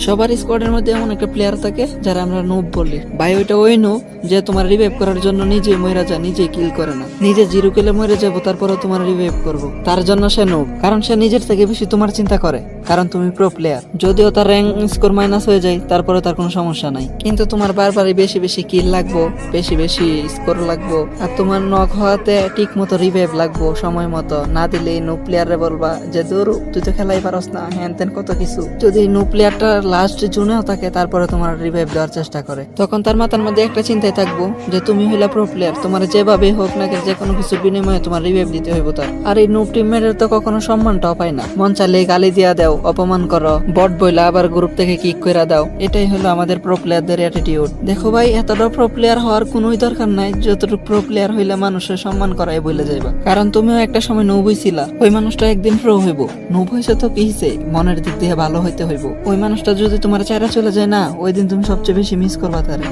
সবার স্কোয়াডের মধ্যে এমন একটা প্লেয়ার থাকে যারা আমরা নুব বলি। ভাই ওইটা ওই নুব যে তোমার রিভাইভ করার জন্য নিজে মরে যায়, নিজে কিল করে না, নিজে জিরো কিলে মরে যাবো তারপরে তোমার রিভাইভ করবো। তার জন্য সে নুব, কারণ সে নিজের থেকে বেশি তোমার চিন্তা করে, কারণ তুমি প্রো প্লেয়ার। যদিও তার র্যাঙ্ক স্কোর মাইনাস হয়ে যায় তারপরে তার কোনো সমস্যা নাই, কিন্তু তোমার বারবারই বেশি বেশি কিল লাগবো, বেশি বেশি স্কোর লাগবো, আর তোমার নক হওয়াতে ঠিক মতো রিভাইভ লাগবো সময় মতো। না দিলে নো প্লেয়ারে বলবা যে দূর তুই তো খেলাই পারস না, হ্যান তেন কত কিছু। যদি নো প্লেয়ারটা লাস্ট জুনেও থাকে তারপরে তোমার রিভাইভ দেওয়ার চেষ্টা করে, তখন তার মাথার মধ্যে একটা চিন্তায় থাকবো যে তুমি হইলা প্রো প্লেয়ার, তোমার যেভাবে হোক না যে কোনো কিছুর বিনিময়ে তোমার রিভাইভ দিতে হইব তার। আর এই নুব টিমমেটের তো কখনো সম্মানটাও পায় না, মন চাইলে গালি দিয়া দাও, অপমান করো, বট বইলা আবার গ্রুপ থেকে কিক করে দাও। এটাই হলো আমাদের প্রো প্লেয়ারদের অ্যাটিটিউড। দেখো ভাই, এতটা প্রো প্লেয়ার হওয়ার কোনোই দরকার নাই যতটুকু প্রো প্লেয়ার হইলে মানুষের সম্মান করাই বলে যাইবা, কারণ তুমিও একটা সময় নুবই ছিলা। ওই মানুষটা একদিন প্রো হইব, নুব হয়েছে তো কি হইছে, মনের দিক দিয়ে ভালো হইতে হইব। ওই মানুষটা যদি তোমার চেহারা চলে যায় না, ওই দিন তুমি সবচেয়ে বেশি মিস করবা তারে।